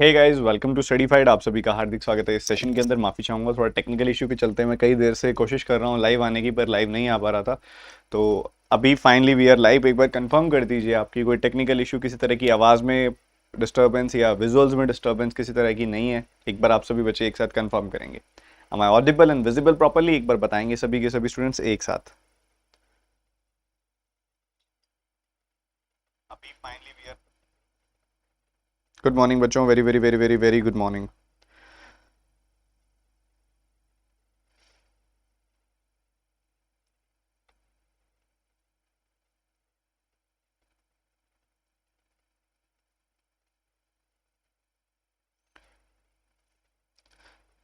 Hey guys, welcome to Studyfied. आप सभी का हार्दिक स्वागत है। इस सेशन के अंदर माफ़ी चाहूँगा, थोड़ा टेक्निकल इशू के चलते मैं कई देर से कोशिश कर रहा हूँ लाइव आने की, पर लाइव नहीं आ पा रहा था। तो अभी फाइनली वी आर लाइव। एक बार कंफर्म कर दीजिए आपकी कोई टेक्निकल इशू, किसी तरह की आवाज़ में डिस्टर्बेंस या विजुअल्स में डिस्टर्बेंस किसी तरह की नहीं है। एक बार आप सभी बच्चे एक साथ कंफर्म करेंगे। Am I audible and visible properly? एक बार बताएंगे सभी के सभी स्टूडेंट्स एक साथ। अभी finally we are. Good morning बच्चों, very very very very very good morning.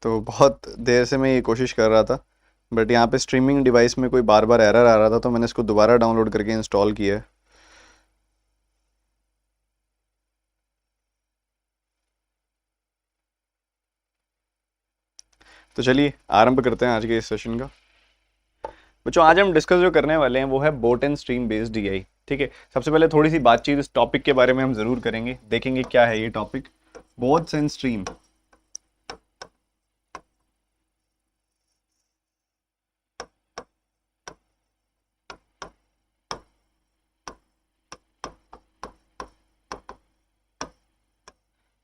तो बहुत देर से मैं ये कोशिश कर रहा था, बट यहाँ पे स्ट्रीमिंग डिवाइस में कोई बार बार एरर आ रहा था, तो मैंने इसको दोबारा डाउनलोड करके इंस्टॉल किया है। तो चलिए आरंभ करते हैं आज के इस सेशन का। बच्चों, आज हम डिस्कस जो करने वाले हैं वो है boat and stream based DI. ठीक है, सबसे पहले थोड़ी सी बातचीत इस टॉपिक के बारे में हम जरूर करेंगे, देखेंगे क्या है ये टॉपिक, बोट्स एंड स्ट्रीम।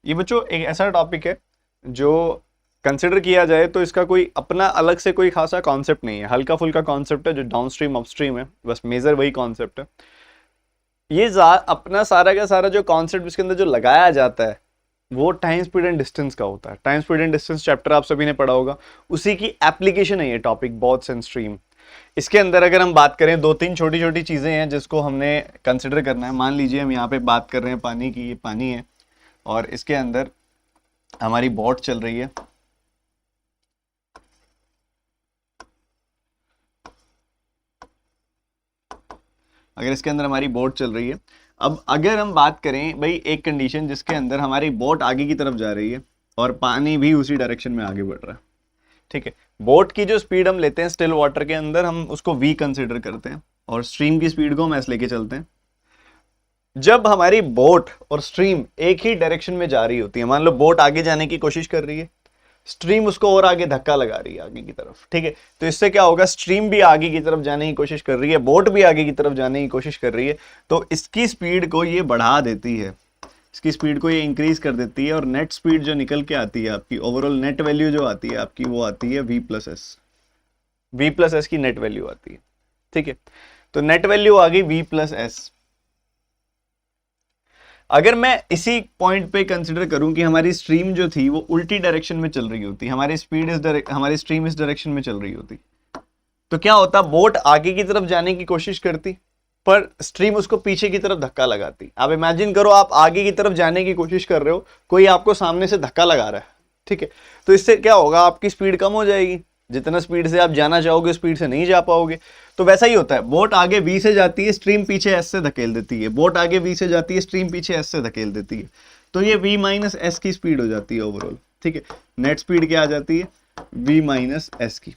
ये बच्चों एक ऐसा टॉपिक है जो कंसिडर किया जाए तो इसका कोई अपना अलग से कोई खासा कॉन्सेप्ट नहीं है, हल्का फुल्का कॉन्सेप्ट है जो डाउन स्ट्रीम अपस्ट्रीम है, बस मेजर वही कॉन्सेप्ट है। ये अपना सारा का सारा जो कॉन्सेप्ट इसके अंदर जो लगाया जाता है वो टाइम स्पीड एंड डिस्टेंस का होता है। Time speed and distance chapter आप सभी ने पढ़ा होगा, उसी की एप्लीकेशन है ये टॉपिक, बॉट्स एंड स्ट्रीम। इसके अंदर अगर हम बात करें, दो तीन छोटी छोटी चीजें हैं जिसको हमने कंसिडर करना है। मान लीजिए हम यहाँ पे बात कर रहे हैं पानी की, ये पानी है और इसके अंदर हमारी बोट चल रही है। अगर इसके अंदर हमारी बोट चल रही है, अब अगर हम बात करें भाई एक कंडीशन जिसके अंदर हमारी बोट आगे की तरफ जा रही है और पानी भी उसी डायरेक्शन में आगे बढ़ रहा है। ठीक है, बोट की जो स्पीड हम लेते हैं स्टिल वाटर के अंदर, हम उसको वी कंसिडर करते हैं और स्ट्रीम की स्पीड को हम एस लेके चलते हैं। जब हमारी बोट और स्ट्रीम एक ही डायरेक्शन में जा रही होती है, मान लो बोट आगे जाने की कोशिश कर रही है, स्ट्रीम उसको और आगे धक्का लगा रही है आगे की तरफ। ठीक है, तो इससे क्या होगा, स्ट्रीम भी आगे की तरफ जाने की कोशिश कर रही है, बोट भी आगे की तरफ जाने की कोशिश कर रही है, तो इसकी स्पीड को ये बढ़ा देती है, इसकी स्पीड को ये इंक्रीज कर देती है और नेट स्पीड जो निकल के आती है आपकी, ओवरऑल नेट वैल्यू जो आती है आपकी, वो आती है V plus S. V plus S की नेट वैल्यू आती है। ठीक है, तो नेट वैल्यू आ गई वी प्लस एस। अगर मैं इसी पॉइंट पे कंसिडर करूं कि हमारी स्ट्रीम जो थी वो उल्टी डायरेक्शन में चल रही होती, हमारी स्पीड हमारी स्ट्रीम इस डायरेक्शन में चल रही होती, तो क्या होता, बोट आगे की तरफ जाने की कोशिश करती पर स्ट्रीम उसको पीछे की तरफ धक्का लगाती। आप इमेजिन करो, आप आगे की तरफ जाने की कोशिश कर रहे हो, कोई आपको सामने से धक्का लगा रहा है। ठीक है, तो इससे क्या होगा, आपकी स्पीड कम हो जाएगी, जितना स्पीड से आप जाना चाहोगे स्पीड से नहीं जा पाओगे। तो वैसा ही होता है, बोट आगे वी से जाती है, स्ट्रीम पीछे एस से धकेल देती है, बोट आगे वी से जाती है, स्ट्रीम पीछे एस से धकेल देती है, तो ये वी माइनस एस की स्पीड हो जाती है ओवरऑल। ठीक है, नेट स्पीड क्या आ जाती है, वी माइनस एस की।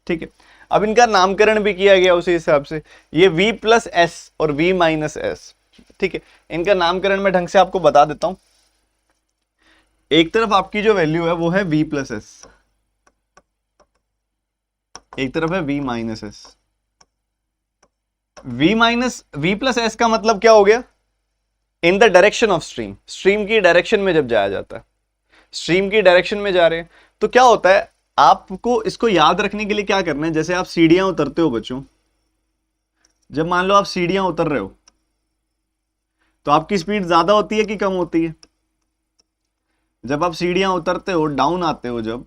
ठीक है, अब इनका नामकरण भी किया गया उसी हिसाब से, ये v प्लस एस और v माइनस एस। ठीक है, इनका नामकरण मैं ढंग से आपको बता देता हूं। एक तरफ आपकी जो वैल्यू है वो है v प्लस एस, एक तरफ है v minus S. v plus S का मतलब क्या हो गया, in the direction of stream, stream की डायरेक्शन में जब जाया जाता है, स्ट्रीम की डायरेक्शन में जा रहे हैं, तो क्या होता है, आपको इसको याद रखने के लिए क्या करना है, जैसे आप सीढ़ियां उतरते हो बच्चों, जब मान लो आप सीढ़ियां उतर रहे हो तो आपकी स्पीड ज्यादा होती है कि कम होती है? जब आप सीढ़ियां उतरते हो, डाउन आते हो जब,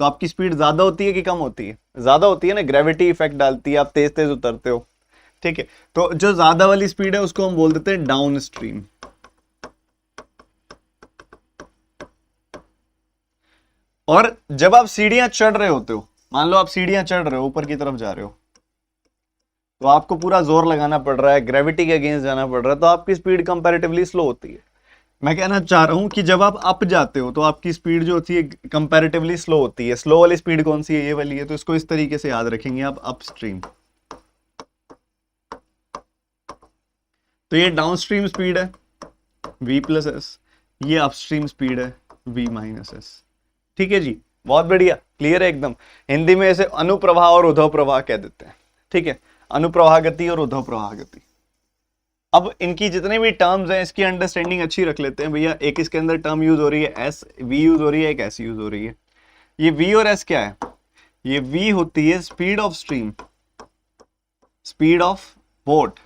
तो आपकी स्पीड ज्यादा होती है कि कम होती है? ज्यादा होती है ना, ग्रेविटी इफेक्ट डालती है, आप तेज तेज उतरते हो। ठीक है, तो जो ज्यादा वाली स्पीड है उसको हम बोल देते हैं डाउन स्ट्रीम। और जब आप सीढ़ियां चढ़ रहे होते हो, मान लो आप सीढ़ियां चढ़ रहे हो, ऊपर की तरफ जा रहे हो, तो आपको पूरा जोर लगाना पड़ रहा है, ग्रेविटी के अगेंस्ट जाना पड़ रहा है, तो आपकी स्पीड कंपैरेटिवली स्लो होती है। मैं कहना चाह रहा हूं कि जब आप अप जाते हो तो आपकी स्पीड जो होती है कंपैरेटिवली स्लो होती है। स्लो वाली स्पीड कौन सी है, ये वाली है, तो इसको इस तरीके से याद रखेंगे आप, अप स्ट्रीम। तो ये डाउन स्ट्रीम स्पीड है v प्लस एस, ये अपस्ट्रीम स्पीड है v माइनस एस। ठीक है जी, बहुत बढ़िया, क्लियर है एकदम। हिंदी में इसे अनुप्रवाह और उद्धव प्रवाह कह देते हैं। ठीक है, अनुप्रवाह गति और उद्धव प्रवाह गति। अब इनकी जितने भी टर्म्स हैं इसकी अंडरस्टैंडिंग अच्छी रख लेते हैं भैया। एक इसके अंदर टर्म यूज हो रही है एस, वी यूज हो रही है, एक एस यूज हो रही है। ये वी और एस क्या है? ये वी होती है speed of stream, speed of boat.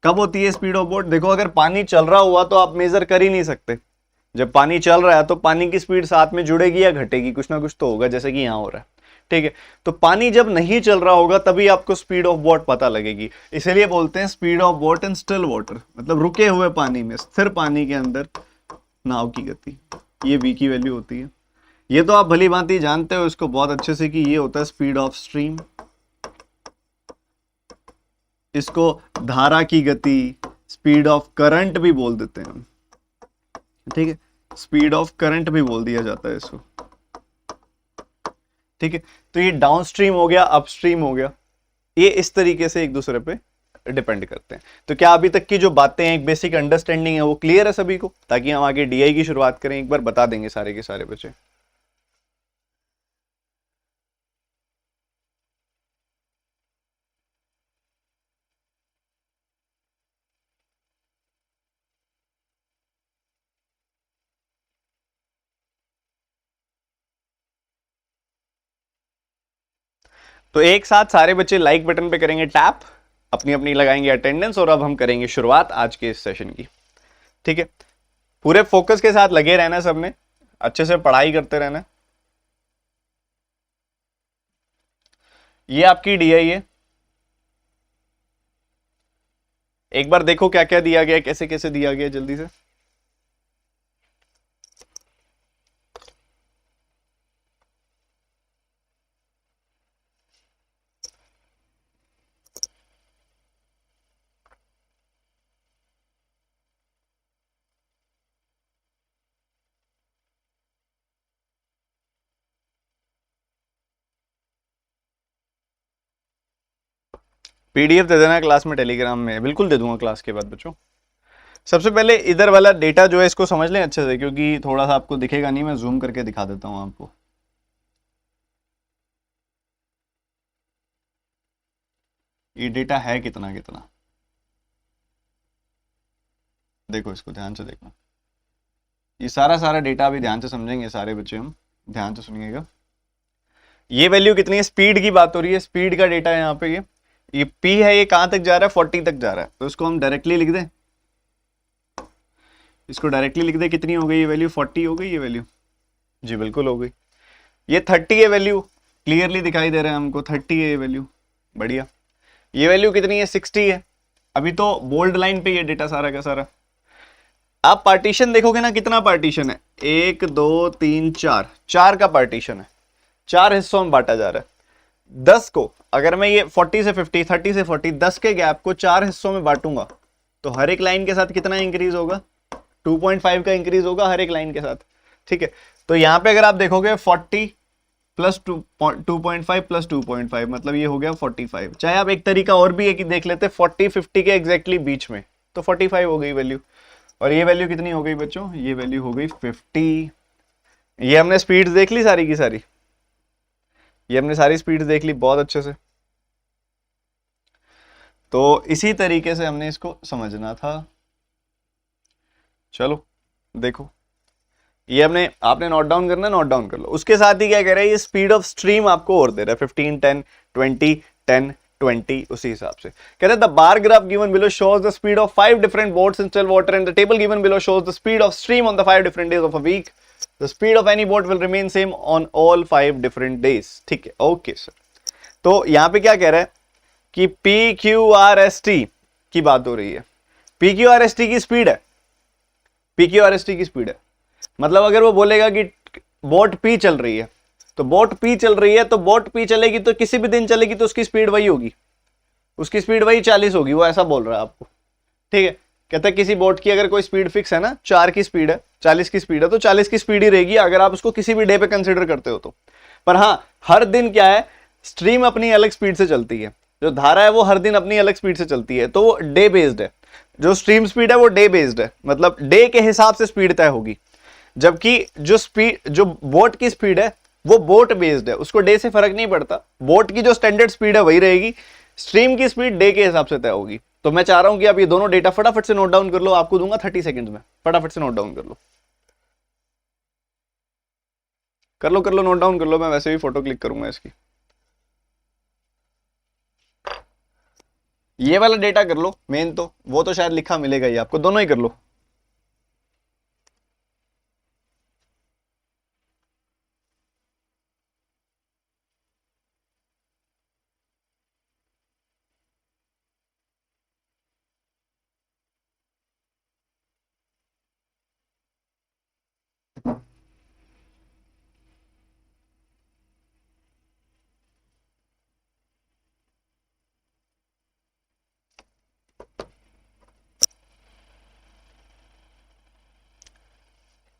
कब होती है स्पीड ऑफ बोट? देखो अगर पानी चल रहा हुआ तो आप मेजर कर ही नहीं सकते। जब पानी चल रहा है तो पानी की स्पीड साथ में जुड़ेगी या घटेगी, कुछ ना कुछ तो होगा, जैसे कि यहां हो रहा है। ठीक है, तो पानी जब नहीं चल रहा होगा तभी आपको स्पीड ऑफ बोट पता लगेगी। इसीलिए बोलते हैं speed of boat in still water, मतलब रुके हुए पानी में, स्थिर पानी के अंदर नाव की गति। ये v की वैल्यू होती है। ये तो आप भली भांति जानते हो इसको बहुत अच्छे से कि ये होता है स्पीड ऑफ स्ट्रीम। इसको धारा की गति, स्पीड ऑफ करंट भी बोल देते हैं हम। ठीक है, स्पीड ऑफ करंट भी बोल दिया जाता है इसको। ठीक है, तो ये डाउनस्ट्रीम हो गया, अपस्ट्रीम हो गया, ये इस तरीके से एक दूसरे पे डिपेंड करते हैं। तो क्या अभी तक की जो बातें हैं, एक बेसिक अंडरस्टैंडिंग है, वो क्लियर है सभी को? ताकि हम आगे डीआई की शुरुआत करें, एक बार बता देंगे सारे के सारे बच्चे। तो एक साथ सारे बच्चे लाइक बटन पे करेंगे टैप, अपनी अपनी लगाएंगे अटेंडेंस, और अब हम करेंगे शुरुआत आज के इस सेशन की। ठीक है, पूरे फोकस के साथ लगे रहना, सबने अच्छे से पढ़ाई करते रहना। ये आपकी डीआई है, एक बार देखो क्या क्या दिया गया, कैसे कैसे दिया गया, जल्दी से। पीडीएफ दे देना क्लास में, टेलीग्राम में, बिल्कुल दे दूंगा क्लास के बाद बच्चों। सबसे पहले इधर वाला डेटा जो है इसको समझ लें अच्छे से, क्योंकि थोड़ा सा आपको दिखेगा नहीं, मैं जूम करके दिखा देता हूं आपको। ये डेटा है कितना कितना, देखो इसको ध्यान से देखना। ये सारा सारा डेटा अभी ध्यान से समझेंगे सारे बच्चे, हम ध्यान से सुनिएगा। ये वैल्यू कितनी है? स्पीड की बात हो रही है, स्पीड का डेटा है यहाँ पे। ये पी है, ये कहां तक जा रहा है? 40 तक जा रहा है, तो इसको हम डायरेक्टली लिख दें, इसको डायरेक्टली लिख दें। कितनी हो गई ये वैल्यू? 40 हो गई ये वैल्यू। जी बिल्कुल हो गई। ये 30 है वैल्यू, क्लियरली दिखाई दे रहा है हमको, 30 है ये वैल्यू, बढ़िया। ये वैल्यू कितनी है? 60 है। अभी तो बोल्ड लाइन पे ये डेटा सारा का सारा। आप पार्टीशन देखोगे ना, कितना पार्टीशन है? 1 2 3 4, 4 का पार्टीशन है, 4 हिस्सों में बांटा जा रहा है। 10 को अगर मैं ये 40 से 50, 30 से 40, 10 के गैप को 4 हिस्सों में बांटूंगा तो हर एक लाइन के साथ कितना इंक्रीज होगा? 2.5 का इंक्रीज होगा हर एक लाइन के साथ। ठीक है, तो यहां पे अगर आप देखोगे 40 प्लस 2.5 प्लस 2.5 मतलब ये हो गया 45। चाहे आप एक तरीका और भी है कि देख लेते 40 50 के एग्जैक्टली बीच में, तो 45 हो गई वैल्यू। और ये वैल्यू कितनी हो गई बच्चों? ये वैल्यू हो गई 50। ये हमने स्पीड्स देख ली सारी की सारी, ये हमने सारी स्पीड्स देख ली बहुत अच्छे से। तो इसी तरीके से हमने इसको समझना था। चलो देखो, ये हमने, आपने नोट डाउन करना है, नोट डाउन कर लो। उसके साथ ही क्या कह रहा है, ये स्पीड ऑफ स्ट्रीम आपको और दे रहा है 15 10 20 10 20, उसी हिसाब से कह रहे हैं the bar graph given below shows the speed of 5 different boats in still water and the table given below shows the speed of stream on the 5 different days of a week. The speed of any boat will remain same on all 5 different days. ठीक है, okay sir. तो यहां पे क्या कह रहा है कि P Q R S T की बात हो रही है। P Q R S T की स्पीड है, P Q R S T की स्पीड है, मतलब अगर वो बोलेगा कि बोट पी चल रही है तो बोट पी चल रही है, तो बोट पी चलेगी तो किसी भी दिन चलेगी तो उसकी स्पीड वही होगी, उसकी स्पीड वही 40 होगी, वो ऐसा बोल रहा है आपको। ठीक है, कहता है किसी बोट की अगर कोई स्पीड फिक्स है ना, 4 की स्पीड है, 40 की स्पीड है, तो 40 की स्पीड ही रहेगी अगर आप उसको किसी भी डे पे कंसिडर करते हो तो। पर हाँ, हर दिन क्या है, स्ट्रीम अपनी अलग स्पीड से चलती है, जो धारा है वो हर दिन अपनी अलग स्पीड से चलती है, तो वो डे बेस्ड है। जो स्ट्रीम स्पीड है वो डे बेस्ड है, मतलब डे के हिसाब से स्पीड तय होगी, जबकि जो बोट की स्पीड है वो बोट बेस्ड है, उसको डे से फर्क नहीं पड़ता, बोट की जो स्टैंडर्ड स्पीड है वही रहेगी, स्ट्रीम की स्पीड डे के हिसाब से तय होगी। तो मैं चाह रहा हूं कि आप ये दोनों डेटा फटाफट से नोट डाउन कर लो, आपको दूंगा 30 सेकंड्स में, फटाफट से नोट डाउन कर लो, कर लो नोट डाउन कर लो, मैं वैसे भी फोटो क्लिक करूंगा इसकी। ये वाला डेटा कर लो मेन, तो वो तो शायद लिखा मिलेगा ही आपको, दोनों ही कर लो।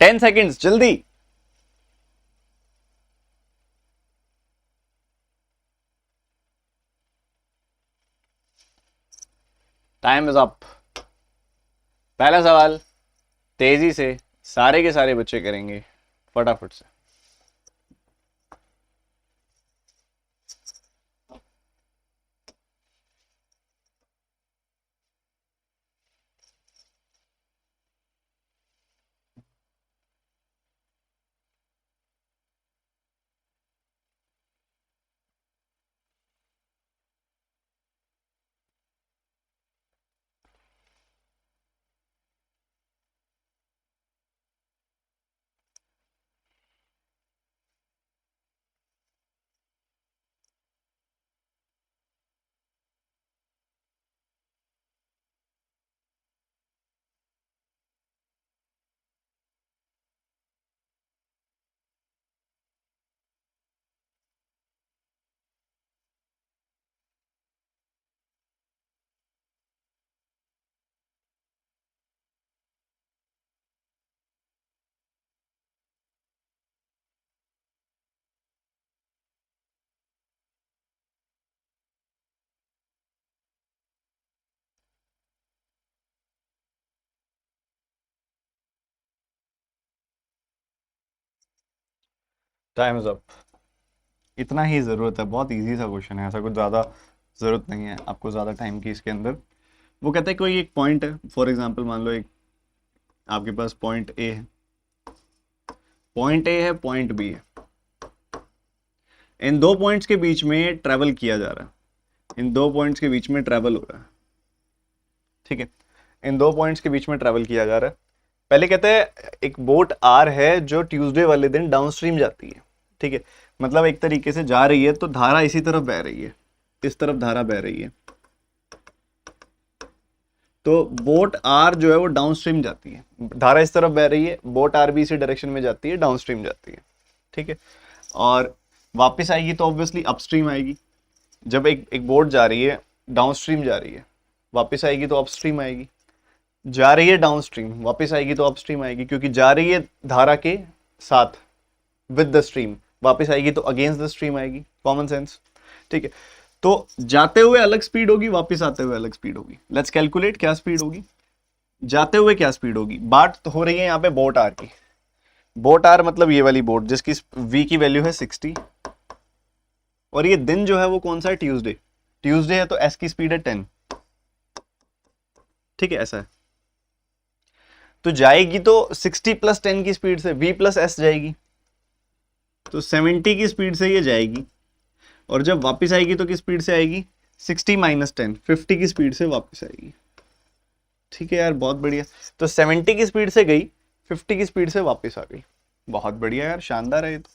टेन सेकेंड्स जल्दी। Time is up. पहला सवाल तेजी से सारे के सारे बच्चे करेंगे, फटाफट से। Time is up. इतना ही जरूरत है, बहुत इजी सा क्वेश्चन है, ऐसा कुछ ज्यादा जरूरत नहीं है आपको ज्यादा टाइम की इसके अंदर। वो कहते हैं कोई एक पॉइंट है, फॉर एग्जांपल मान लो एक आपके पास पॉइंट ए है, पॉइंट बी है, इन दो पॉइंट्स के बीच में ट्रेवल किया जा रहा है, इन दो पॉइंट्स के बीच में ट्रेवल हो रहा है, ठीक है, इन दो पॉइंट्स के बीच में ट्रेवल किया जा रहा है। पहले कहते हैं एक बोट आर है जो ट्यूसडे वाले दिन डाउनस्ट्रीम जाती है, ठीक है, मतलब एक तरीके से जा रही है तो धारा इसी तरफ बह रही है, इस तरफ धारा बह रही है, तो बोट आर जो है वो डाउनस्ट्रीम जाती है, धारा इस तरफ बह रही है, बोट आर भी इसी डायरेक्शन में जाती है, डाउनस्ट्रीम जाती है, ठीक है, और वापस आएगी तो ऑब्वियसली अपस्ट्रीम आएगी। जब एक बोट जा रही है डाउनस्ट्रीम जा रही है, वापस आएगी तो अपस्ट्रीम आएगी, जा रही है डाउनस्ट्रीम वापस आएगी तो अपस्ट्रीम आएगी, क्योंकि जा रही है धारा के साथ विद द स्ट्रीम, वापस आएगी तो अगेंस्ट द स्ट्रीम आएगी, कॉमन सेंस, ठीक है। तो जाते हुए अलग स्पीड होगी, वापस आते हुए अलग स्पीड होगी। लेट्स कैलकुलेट क्या स्पीड होगी, जाते हुए क्या स्पीड होगी। बात तो हो रही है यहाँ पे बोट आर की, बोट आर मतलब ये वाली बोट जिसकी v की वैल्यू है 60, और ये दिन जो है वो कौन सा है, ट्यूसडे, ट्यूसडे है तो s की स्पीड है 10, ठीक है, ऐसा है। तो जाएगी तो 60 प्लस 10 की स्पीड से, v प्लस एस जाएगी, तो 70 की स्पीड से ये जाएगी, और जब वापस आएगी तो किस स्पीड से आएगी, 60 माइनस 10, 50 की स्पीड से वापस आएगी, ठीक है यार, बहुत बढ़िया। तो 70 की स्पीड से गई, 50 की स्पीड से वापस आ गई, बहुत बढ़िया यार, शानदार है ये तो,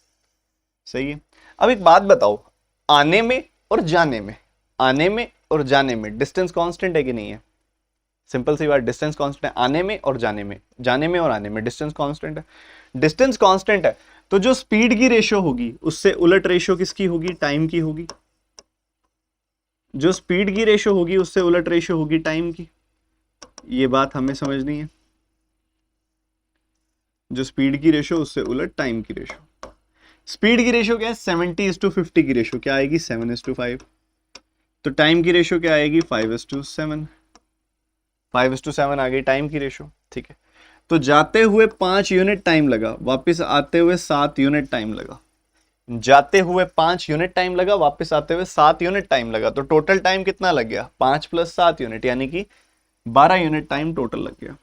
सही है। अब एक बात बताओ, आने में और जाने में, आने में और जाने में डिस्टेंस कांस्टेंट है कि नहीं है, सिंपल सी बात, डिस्टेंस कांस्टेंट है आने में और जाने में, जाने में और आने में डिस्टेंस कांस्टेंट है, डिस्टेंस कांस्टेंट है, तो जो स्पीड की रेशियो होगी उससे उलट रेशियो किसकी होगी, टाइम की होगी, जो स्पीड की रेशियो होगी उससे उलट रेशियो होगी टाइम की, ये बात हमें समझनी है, जो स्पीड की रेशियो उससे उलट टाइम की रेशियो। स्पीड की रेशियो क्या है, 70:50 की रेशियो क्या आएगी, 7:5, तो टाइम की रेशियो क्या आएगी, 5:7, 5:7 आ गई टाइम की रेशो, ठीक है। तो जाते हुए 5 यूनिट टाइम लगा, वापस आते हुए 7 यूनिट टाइम लगा। जाते हुए 5 यूनिट टाइम लगा, वापस आते हुए 7 यूनिट टाइम लगा। तो टोटल टाइम कितना लग गया? 5 + 7 यूनिट, यानी कि 12 यूनिट टाइम टोटल लग गया।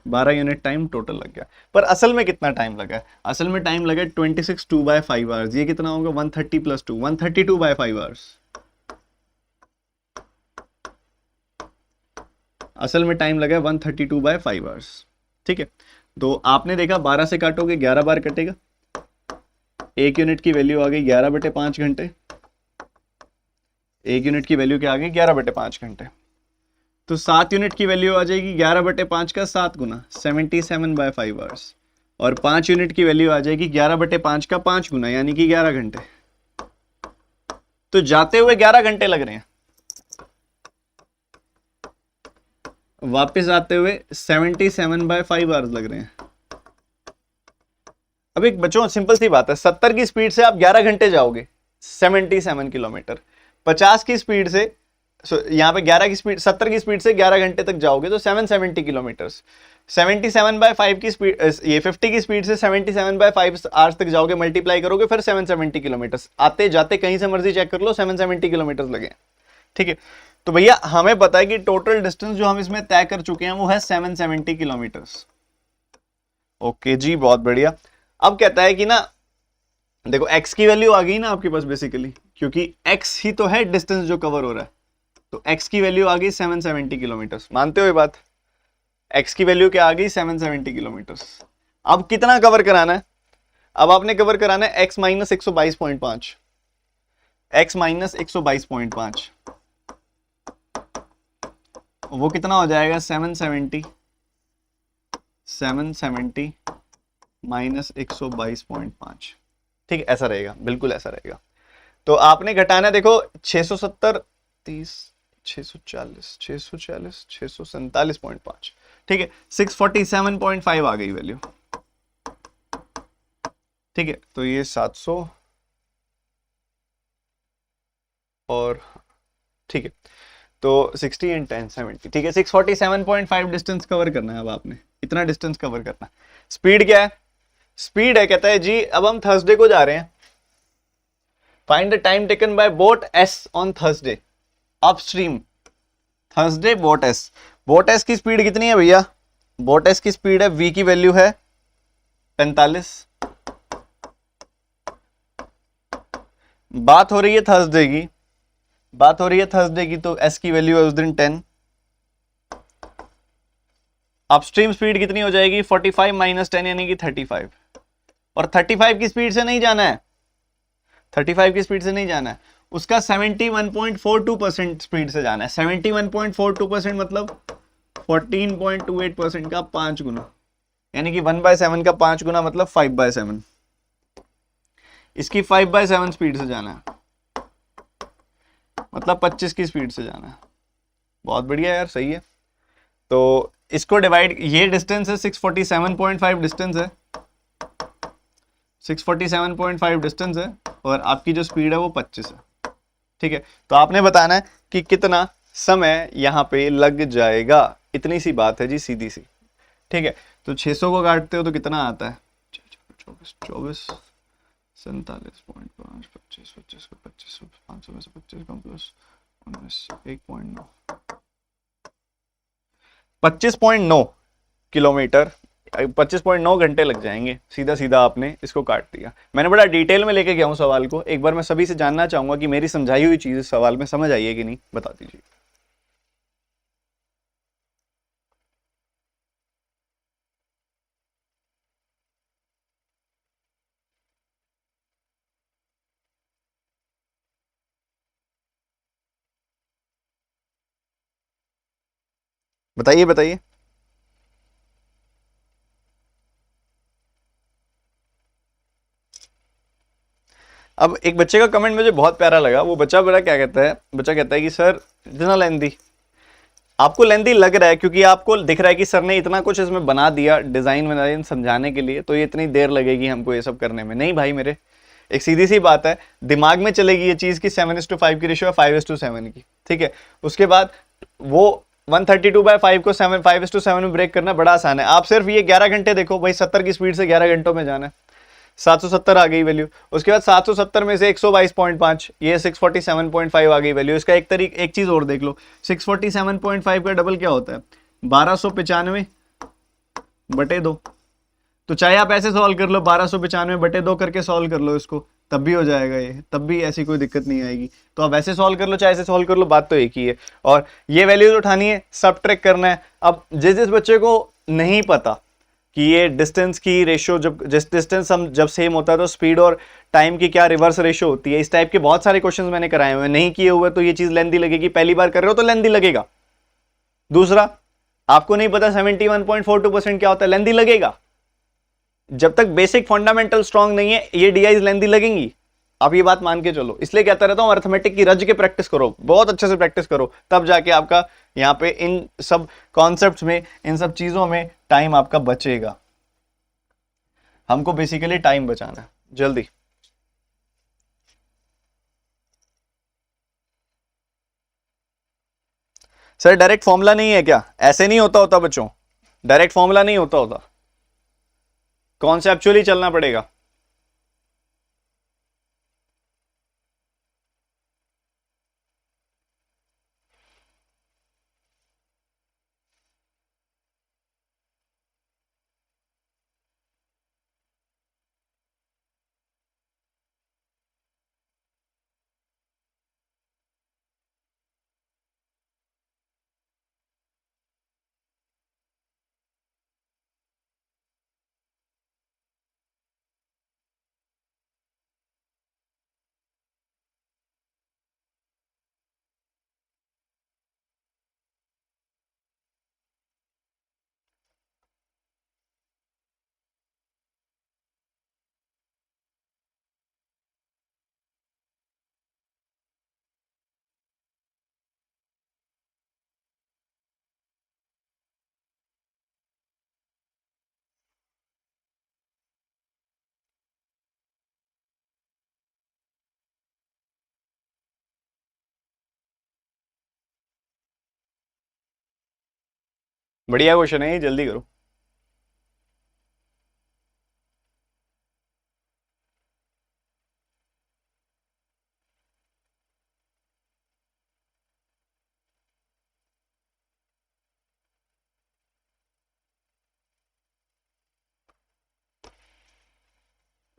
12 यूनिट टाइम टोटल लग गया। पर असल में कितना टाइम लगा है? असल में टाइम लगा 26 2/5 आवर्स। ये कितना होगा? 130 + 2, 132/5 आवर्स। असल में टाइम लगा 132/5 आवर्स, ठीक है। तो आपने देखा 12 से काटोगे 11 बार कटेगा, 1 यूनिट की वैल्यू आ गई 11/5 घंटे। 1 यूनिट की वैल्यू क्या आ गई? 11/5 घंटे। तो 7 यूनिट की वैल्यू आ जाएगी 11/5 का 7 गुना, 77/5 आवर्स। और 5 यूनिट की वैल्यू आ जाएगी 11/5 का 5 गुना, यानी कि 11 घंटे। तो जाते हुए 11 घंटे लग रहे हैं, वापस आते हुए 77/5 आवर्स लग रहे हैं। अब एक बच्चों सिंपल सी बात है, 70 की स्पीड से आप 11 घंटे जाओगे 77 किलोमीटर। 50 की स्पीड से यहाँ पे 11 की स्पीड, 70 की स्पीड से 11 घंटे तक जाओगे तो 770 किलोमीटर। 77/5 की स्पीड, ये 50 की स्पीड से 77/5 आवर्स तक जाओगे, मल्टीप्लाई करोगे फिर 770 किलोमीटर। आते जाते कहीं से मर्जी चेक कर लो 770 किलोमीटर लगे, ठीक है। तो भैया हमें पता है कि टोटल डिस्टेंस जो हम इसमें तय कर चुके हैं वो है 770 किलोमीटर्स। ओके जी, बहुत बढ़िया। अब कहता है कि ना देखो x की वैल्यू आ गई ना आपके पास बेसिकली, क्योंकि x ही तो है डिस्टेंस जो कवर हो रहा है। तो x की वैल्यू आ गई 770 किलोमीटर्स। मानते हो ये बात? x की वैल्यू क्या आ गई? 770 किलोमीटर्स। अब कितना कवर कराना है? अब आपने कवर कराना है x - 122.5, x - 122.5। वो कितना हो जाएगा? 770 - 122.5, ठीक है। ऐसा रहेगा, बिल्कुल ऐसा रहेगा। तो आपने घटाना, देखो 670 30 640 640 647.5, ठीक है। 647.5 आ गई वैल्यू, ठीक है। तो ये 700 और, ठीक है। तो 60 × 10 70, ठीक है। 647.5 डिस्टेंस कवर करना है। अब आपने इतना डिस्टेंस कवर करना है। स्पीड क्या है? स्पीड है, कहता है जी अब हम थर्सडे को जा रहे हैं। Find the time taken by boat S on Thursday upstream. Thursday boat S. Boat S की स्पीड कितनी है भैया? बोट एस की स्पीड है, v की वैल्यू है 45। बात हो रही है थर्सडे की, बात हो रही है थर्सडे की, तो एस की वैल्यू है उस दिन 10। अपस्ट्रीम स्पीड कितनी हो जाएगी? 45 - 10 यानी कि 35। और 35 की स्पीड से नहीं जाना है, 35 की स्पीड से नहीं जाना है, उसका 71.42% स्पीड से जाना है। 71.42% मतलब 14.28% का 5 गुना, यानी कि 1/7 का 5 गुना मतलब 5/7। इसकी 5/7 स्पीड से जाना है, मतलब 25 की स्पीड से जाना है। बहुत बढ़िया यार, सही है। तो इसको डिवाइड, ये डिस्टेंस है 647.5 डिस्टेंस है, 647.5 डिस्टेंस है, और आपकी जो स्पीड है वो 25 है, ठीक है। तो आपने बताना है कि कितना समय यहां पे लग जाएगा। इतनी सी बात है जी, सीधी सी, ठीक है। तो 600 को काटते हो तो कितना आता है? 24 24 47.5 25 25 को 25 500 में से 25 कम प्लस 1.9 25.9 किलोमीटर, 25.9 घंटे लग जाएंगे। सीधा सीधा आपने इसको काट दिया। मैंने बड़ा डिटेल में लेके गया हूं सवाल को। एक बार मैं सभी से जानना चाहूंगा कि मेरी समझाई हुई चीज इस सवाल में समझ आई है कि नहीं, बता दीजिए। बताइए बताइए। अब एक बच्चे का कमेंट मुझे बहुत प्यारा लगा। वो बच्चा बड़ा क्या कहता है, बच्चा कहता है कि सर इतना लेंदी, आपको लेंदी लग रहा है क्योंकि आपको दिख रहा है कि सर ने इतना कुछ इसमें बना दिया डिजाइन समझाने के लिए, तो ये इतनी देर लगेगी हमको ये सब करने में। नहीं भाई मेरे, एक सीधी सी बात है, दिमाग में चलेगी ये चीज की 7:5 की रेशियो है 5:7 की, ठीक है। उसके बाद वो 132/5 को 5:7 में ब्रेक करना बड़ा आसान है। आप सिर्फ ये 11 घंटे देखो भाई, 70 की स्पीड से 11 घंटों में जाना है, 770 आ गई वैल्यू। उसके बाद 770 में से 122.5, ये 647.5 आ गई वैल्यू। इसका एक चीज और देख लो, 647.5 का डबल क्या होता है, 1295/2। तो चाहे आप ऐसे सॉल्व कर लो, 1295/2 करके सॉल्व कर लो इसको, तब भी हो जाएगा ये, तब भी ऐसी कोई दिक्कत नहीं आएगी। तो आप ऐसे सॉल्व कर लो चाहे ऐसे सॉल्व कर लो, बात तो एक ही है। और ये वैल्यूज उठानी है, सब ट्रैक करना है। अब जिस बच्चे को नहीं पता कि ये डिस्टेंस की रेशियो, जिस डिस्टेंस हम जब सेम होता है तो स्पीड और टाइम की क्या रिवर्स रेशियो होती है, इस टाइप के बहुत सारे क्वेश्चंस मैंने कराए हुए, नहीं किए हुए तो ये चीज लेंदी लगेगी, पहली बार कर रहे हो तो लेंदी लगेगा। दूसरा, आपको नहीं पता 71.42% क्या होता है, लेंदी लगेगा। जब तक बेसिक फंडामेंटल स्ट्रांग नहीं है, ये डीआईज लेंदी लगेंगी, आप ये बात मान के चलो। इसलिए कहता रहता हूं अर्थमेटिक की रज के प्रैक्टिस करो, बहुत अच्छे से प्रैक्टिस करो, तब जाके आपका यहाँ पे इन सब कॉन्सेप्ट्स में, इन सब चीजों में टाइम आपका बचेगा। हमको बेसिकली टाइम बचाना है। जल्दी सर, डायरेक्ट फॉर्मूला नहीं है क्या? ऐसे नहीं होता बच्चों, डायरेक्ट फॉर्मूला नहीं होता, कॉन्सेप्चुअली चलना पड़ेगा। बढ़िया क्वेश्चन है ये, जल्दी करो।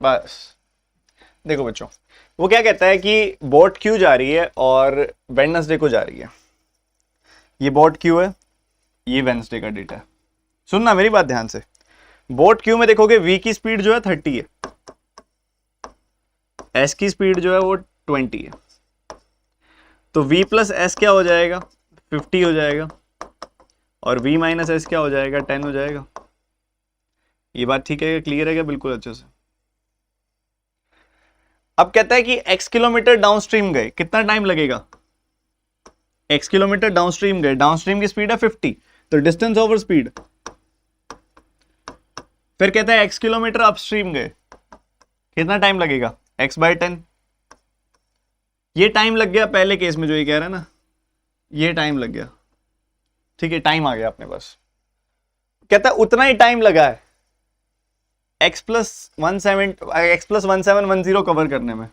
बस देखो बच्चों, वो क्या कहता है कि बोट क्यों जा रही है और वेडनेसडे को जा रही है। ये बोट क्यों है, ये वेडनेसडे का डेटा है। सुनना मेरी बात ध्यान से, बोट क्यू में देखोगे वी की स्पीड जो है 30 है, एस की स्पीड जो है वो 20 है, तो v प्लस एस क्या हो जाएगा, 50 हो जाएगा, और v माइनस एस क्या हो जाएगा, 10 हो जाएगा। ये बात ठीक है, क्लियर है क्या बिल्कुल अच्छे से? अब कहता है कि x किलोमीटर डाउनस्ट्रीम गए, कितना टाइम लगेगा, x किलोमीटर डाउनस्ट्रीम गए, डाउनस्ट्रीम की स्पीड है 50, तो डिस्टेंस ओवर स्पीड। फिर कहता है x किलोमीटर अपस्ट्रीम गए, कितना टाइम लगेगा, x/10। ये टाइम लग गया पहले केस में, जो ये कह रहा है ना, ये टाइम लग गया, ठीक है, टाइम आ गया अपने पास। कहता है उतना ही टाइम लगा है x+1710 कवर करने में।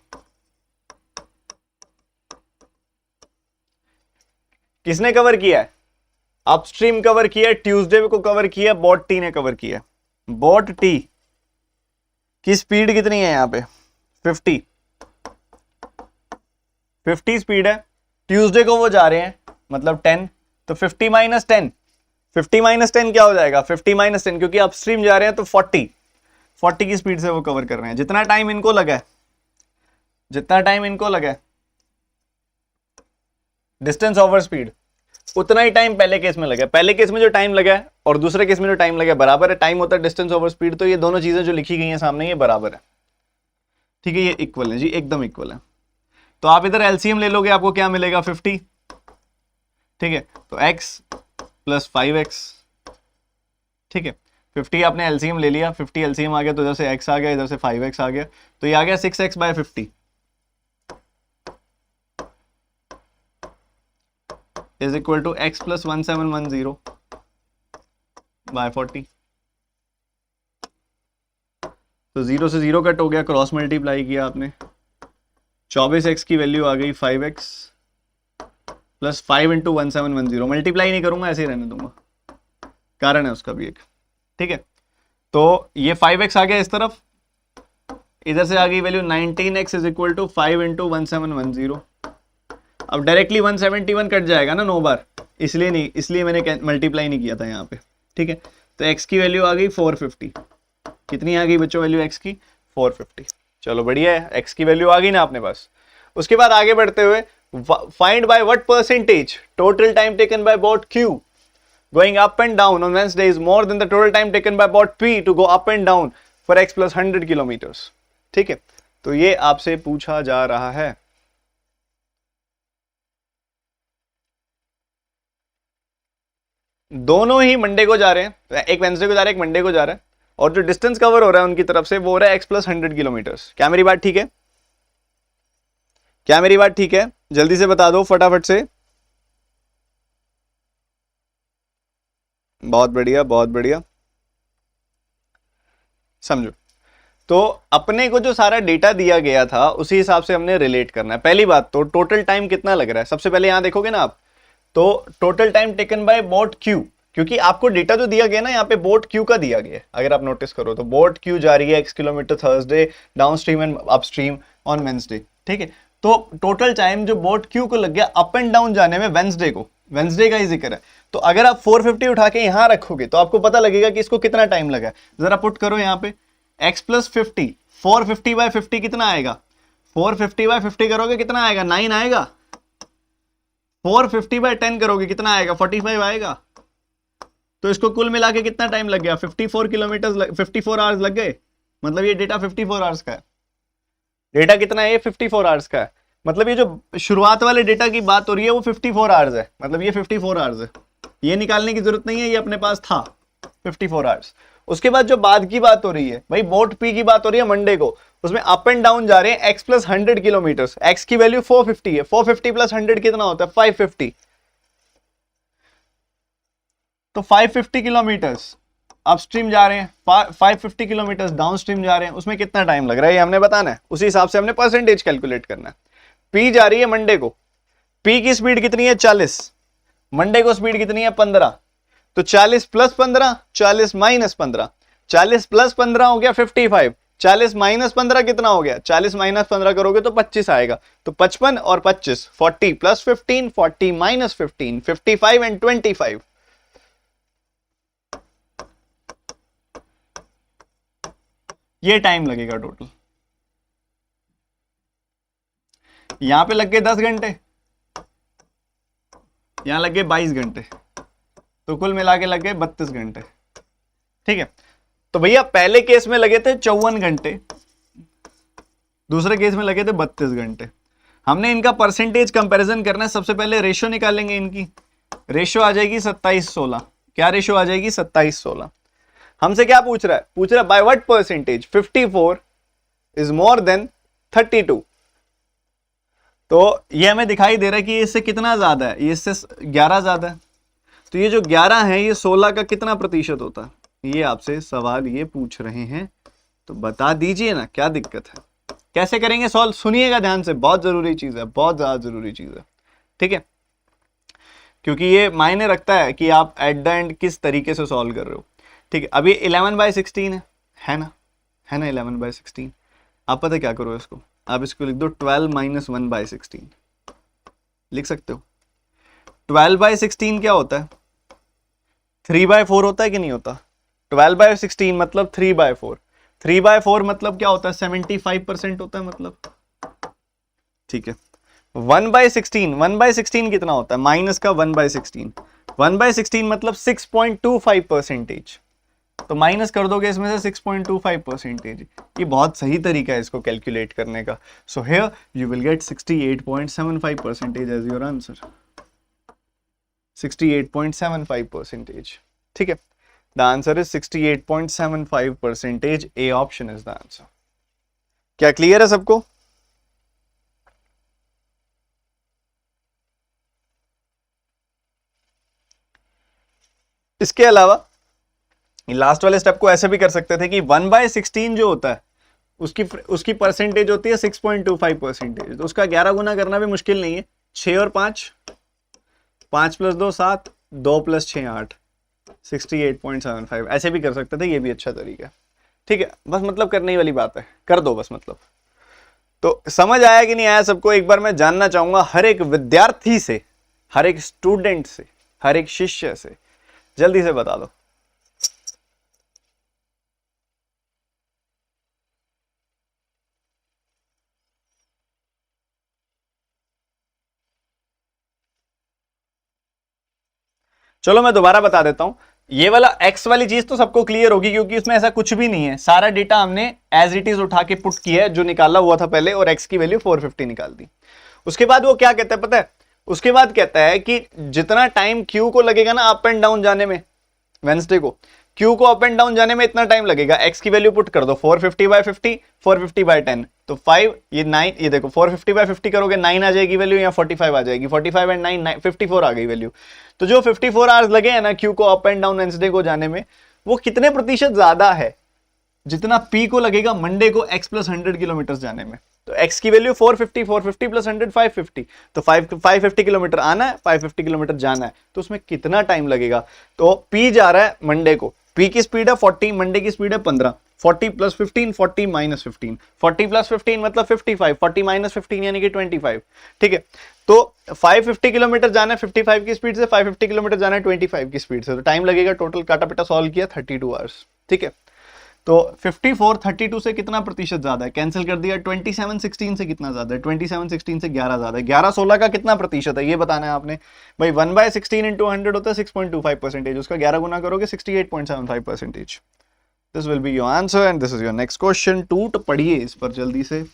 किसने कवर किया है, अपस्ट्रीम कवर किया, ट्यूसडे को कवर किया, बॉट टी ने कवर किया। बॉट टी की स्पीड कितनी है यहाँ पे, 50 स्पीड है, ट्यूसडे को वो जा रहे हैं, मतलब 10, तो 50 माइनस 10, 50 माइनस 10 क्या हो जाएगा, 50 माइनस 10, क्योंकि अपस्ट्रीम जा रहे हैं तो 40 की स्पीड से वो कवर कर रहे हैं। जितना टाइम इनको लगा है, जितना टाइम इनको लगा है डिस्टेंस ओवर स्पीड, उतना ही टाइम पहले केस में लगा है। पहले केस में जो टाइम लगा है और दूसरे केस में जो टाइम लगा है बराबर है, टाइम होता है डिस्टेंस ओवर स्पीड, तो ये दोनों चीजें जो लिखी गई हैं सामने ये बराबर है, ठीक है, ये इक्वल है जी, एकदम इक्वल है। तो आप इधर एलसीएम ले लोगे, आपको क्या मिलेगा, 50, ठीक है, तो x + 5x, ठीक है, 50 आपने एलसीएम ले लिया, 50 एलसीएम आ गया तो इधर से x आ गया, इधर से 5x आ गया, तो ये आ गया 6x/50। Is equal to x plus 1710 by 40। तो 0 से 0 कट हो गया, क्रॉस मल्टीप्लाई किया आपने, 24x की वैल्यू आ गई 5x प्लस 5 इंटू 1710। मल्टीप्लाई नहीं करूंगा, ऐसे ही रहने दूंगा, कारण है उसका भी एक। ठीक है, तो ये 5x आ गया इस तरफ, इधर से आ गई value 19x is equal to 5 into 1710। अब डायरेक्टली 171 कट जाएगा ना 9 बार, इसलिए नहीं, इसलिए मैंने मल्टीप्लाई नहीं किया था यहाँ पे। ठीक है, तो x की वैल्यू आ गई 450। कितनी आ गई बच्चों वैल्यू x की? 450। चलो बढ़िया है, x की वैल्यू आ गई ना अपने पास। उसके बाद आगे बढ़ते हुए, find by what percentage total time taken by boat Q going up and down on Wednesday is more than the total time taken by bot P to go up and down for x plus 100 kilometers। ठीक है, तो ये आपसे पूछा जा रहा है। दोनों ही मंडे को जा रहे हैं, एक वेंसडे को जा रहा है, एक मंडे को जा रहा है, और जो डिस्टेंस कवर हो रहा है उनकी तरफ से वो हो रहा है x प्लस 100 किलोमीटर्स। क्या मेरी बात ठीक है? क्या मेरी बात ठीक है? जल्दी से बता दो फटाफट से। बहुत बढ़िया, बहुत बढ़िया, समझो। तो अपने को जो सारा डेटा दिया गया था उसी हिसाब से हमने रिलेट करना है। पहली बात तो टोटल टाइम कितना लग रहा है, सबसे पहले यहां देखोगे ना आप, तो total time taken by boat Q, क्योंकि आपको डेटा जो दिया गया ना यहाँ पे बोट Q का दिया गया है। अगर आप नोटिस करो तो बोट Q जा रही है x kilometre Thursday down stream and upstream on Wednesday. ठीक है, तो टोटल टाइम जो बोट Q को लग गया अप एंड डाउन जाने में वेंसडे को, वेंसडे का ही जिक्र है, तो अगर आप 450 उठा के यहां रखोगे तो आपको पता लगेगा कि इसको कितना टाइम लगा। जरा पुट करो यहाँ पे x प्लस 50, 450 बाय 50 कितना आएगा? 450 बाय 50 करोगे कितना आएगा? 9 आएगा। 450 बाय 10 करोगे कितना आएगा? 45 आएगा। तो इसको कुल मिला के कितना टाइम लग गया? 54 किलोमीटर, 54 आवर्स लग गए। मतलब ये डेटा 54 आवर्स का है। डेटा कितना है? ये 54 आवर्स का है। मतलब ये जो शुरुआत वाले डेटा की बात हो रही है वो 54 आवर्स है, मतलब ये 54 आवर्स है। ये निकालने की जरूरत नहीं है, ये अपने पास था 54 आवर्स। उसके बाद जो बाद की बात हो रही है भाई, बोट P की बात हो रही है मंडे को, उसमें अप एंड डाउन जा रहे हैं x प्लस 100 किलोमीटर। x की वैल्यू 450 है, 450 प्लस 100 कितना होता है? 550। तो 550 किलोमीटर्स अपस्ट्रीम जा रहे हैं, 550 किलोमीटर डाउन स्ट्रीम जा रहे हैं, उसमें कितना टाइम लग रहा है ये हमने बताना है। उसी हिसाब से हमने परसेंटेज कैलकुलेट करना है। P जा रही है मंडे को, P की स्पीड कितनी है? 40। मंडे को स्पीड कितनी है? 15। तो 40 प्लस 15, 40 माइनस 15, 40 प्लस 15 हो गया 55, 40 माइनस 15 कितना हो गया? 40 माइनस 15 करोगे तो 25 आएगा। तो 55 और 25, 40 प्लस 15, 40 माइनस 15, 55 एंड 25। ये टाइम लगेगा टोटल। यहां पे लग गए 10 घंटे, यहां लग गए 22 घंटे, तो कुल मिला के लग गए 32 घंटे। ठीक है, तो भैया पहले केस में लगे थे 54 घंटे, दूसरे केस में लगे थे 32 घंटे। हमने इनका परसेंटेज कंपैरिजन करना है। सबसे पहले रेशियो निकालेंगे इनकी। रेशियो आ जाएगी 27-16। क्या रेशियो आ जाएगी? 27-16। हमसे क्या पूछ रहा है? पूछ रहा है by what percentage 54 is more than 32। तो ये हमें दिखाई दे रहा है कि इससे कितना ज्यादा है, ये इससे 11 ज्यादा है। तो ये जो 11 है ये 16 का कितना प्रतिशत होता है? ये आपसे सवाल ये पूछ रहे हैं, तो बता दीजिए ना, क्या दिक्कत है? कैसे करेंगे सॉल्व? सुनिएगा ध्यान से, बहुत जरूरी चीज है, बहुत ज्यादा जरूरी चीज है। ठीक है, क्योंकि ये मायने रखता है कि आप एट द एंड किस तरीके से सॉल्व कर रहे हो। ठीक है, अब ये 11/16 है ना, है ना 11/16। आप पता क्या करो इसको, आप इसको लिख दो 12 माइनस 1/16 लिख सकते हो। 12/16 क्या होता है? 3/4 होता है कि नहीं होता? 12/16 मतलब 3/4। 3/4 मतलब क्या होता है? 75% होता है मतलब। ठीक है, 1/16, 1/16 कितना होता है? माइनस का 1/16, 1/16 मतलब 6.25%। तो माइनस कर दोगे इसमें से 6.25%। ये बहुत सही तरीका है इसको कैलकुलेट करने का। So here you will get 68.75% as your answer. 68.75%। ठीक है, the answer is 68.75%। A option is the answer. क्या क्लियर है सबको? इसके अलावा लास्ट वाले स्टेप को ऐसे भी कर सकते थे कि 1/16 जो होता है उसकी परसेंटेज होती है 6.25%। तो उसका 11 गुना करना भी मुश्किल नहीं है। 6 और 5, 5 + 2 7, 2 + 6 8, 68.75 ऐसे भी कर सकते थे। ये भी अच्छा तरीका है। ठीक है, बस मतलब करने ही वाली बात है, कर दो बस मतलब। तो समझ आया कि नहीं आया सबको? एक बार मैं जानना चाहूंगा हर एक विद्यार्थी से, हर एक स्टूडेंट से, हर एक शिष्य से, जल्दी से बता दो। चलो मैं दोबारा बता देता हूं। ये वाला x वाली चीज तो सबको क्लियर होगी क्योंकि इसमें ऐसा कुछ भी नहीं है। सारा डेटा हमने एज इट इज उठा के पुट किया है जो निकाला हुआ था पहले, और x की वैल्यू 450 निकाल दी। उसके बाद वो क्या कहता है पता है? उसके बाद कहता है कि जितना टाइम q को लगेगा ना अप एंड डाउन जाने में, वेंसडे को Q को अप एंड डाउन जाने में इतना टाइम लगेगा। X की वैल्यू पुट कर दो 450/50, 450/10, तो 5 ये 9, ये देखो 450/50 करोगे 9 आ जाएगी वैल्यू, या 45 आ जाएगी। 45 एंड 9 54 आ गई वैल्यू। तो जो 54 आवर्स लगे हैं ना Q को अप एंड डाउन वेंसडे को जाने में, वो कितने प्रतिशत ज्यादा है जितना P को लगेगा मंडे को X + 100 किलोमीटर जाने में। तो X की वैल्यू 450, 450 + 100 550, तो 550 किलोमीटर आना है, 550 किलोमीटर जाना है। तो उसमें कितना टाइम लगेगा? तो P जा रहा है मंडे को, P की स्पीड है 40, मंडे की स्पीड है 15, 40 + 15, 40 - 15, 40 + 15 मतलब 55, 40 - 15 यानी कि 25। ठीक है, तो 550 किलोमीटर जाना है 55 की स्पीड से, 550 किलोमीटर जाना है 25 की स्पीड से। तो टाइम लगेगा टोटल काटा पिटा सॉल्व किया 32 आवर्स। ठीक है, तो 54 32 से कितना प्रतिशत ज्यादा है? कैंसिल कर दिया। 27 16 से कितना ज्यादा है? 27 16 से 11 ज्यादा है। 11 16 का कितना प्रतिशत है ये बताना है आपने भाई। 1/16 × 100 होता है 6.25%, उसका 11 गुना करोगे 68.75%। This will be your answer and this is your next question 2। तो पढ़िए इस पर जल्दी से।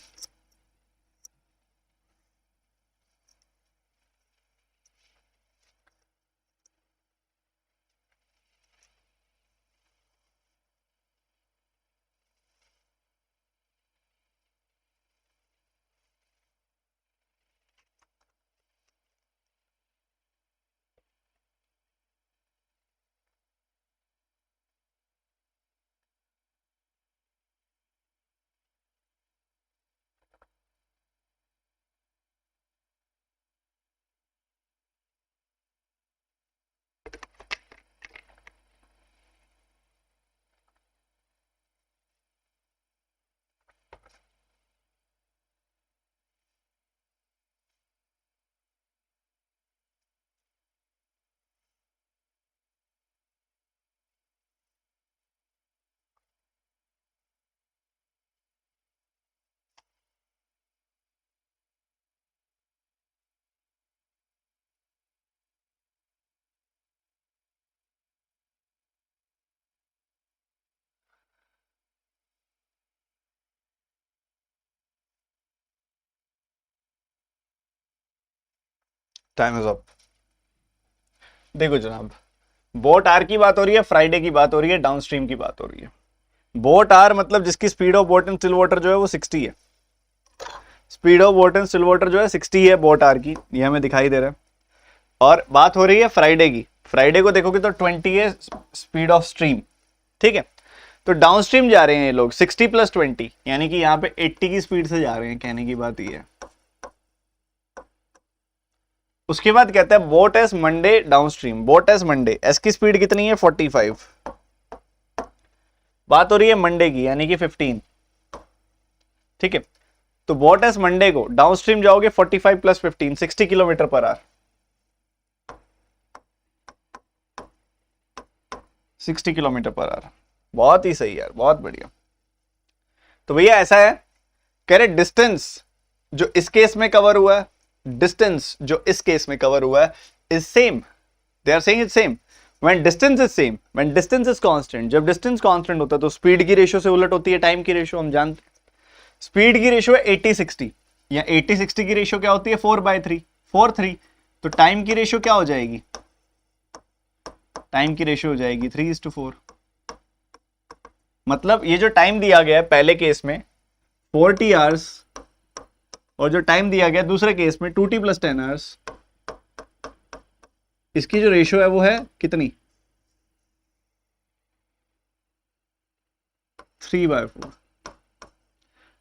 Time is up. देखो जनाब, बोट आर की बात हो रही है, फ्राइडे की बात हो रही है, डाउनस्ट्रीम की बात हो रही है। बोट आर मतलब जिसकी speed of boat and still water जो है वो 60 है। Speed of boat and still water जो है 60 है बोट आर की, ये हमें दिखाई दे रहा है। और बात हो रही है फ्राइडे की। फ्राइडे को देखोगे तो 20 है स्पीड ऑफ स्ट्रीम। ठीक है, तो डाउनस्ट्रीम जा रहे हैं ये लोग 60 + 20, यानी कि यहाँ पे 80 की स्पीड से जा रहे हैं। कहने की बात ये है। उसके बाद कहता है boat S Monday downstream. Boat S Monday, S की स्पीड कितनी है 45। बात हो रही है मंडे की यानी कि 15। ठीक है, तो बोट एस मंडे को डाउनस्ट्रीम जाओगे 45 + 15 60 kilometre per hour. 60 kilometre per hour, बहुत ही सही यार, बहुत बढ़िया। तो भैया ऐसा है, कह रहे डिस्टेंस जो इस केस में कवर हुआ है, डिस्टेंस जो इस केस में कवर हुआ है is same. They are saying it's same when distance is same, when distance is constant. जब डिस्टेंस कांस्टेंट होता है तो स्पीड की रेशियो से उलट होती है टाइम की रेशियो, हम जानते हैं। स्पीड की रेशियो है 80-60, या 80-60 की रेशियो क्या होती है 4/3, 4:3। तो टाइम की रेशियो क्या हो जाएगी? टाइम की रेशियो हो जाएगी 3:4। मतलब ये जो टाइम दिया गया है पहले केस में 40 आवर्स, और जो टाइम दिया गया दूसरे केस में 2t + 10 आवर्स, इसकी जो रेशियो है वो है कितनी? 3/4।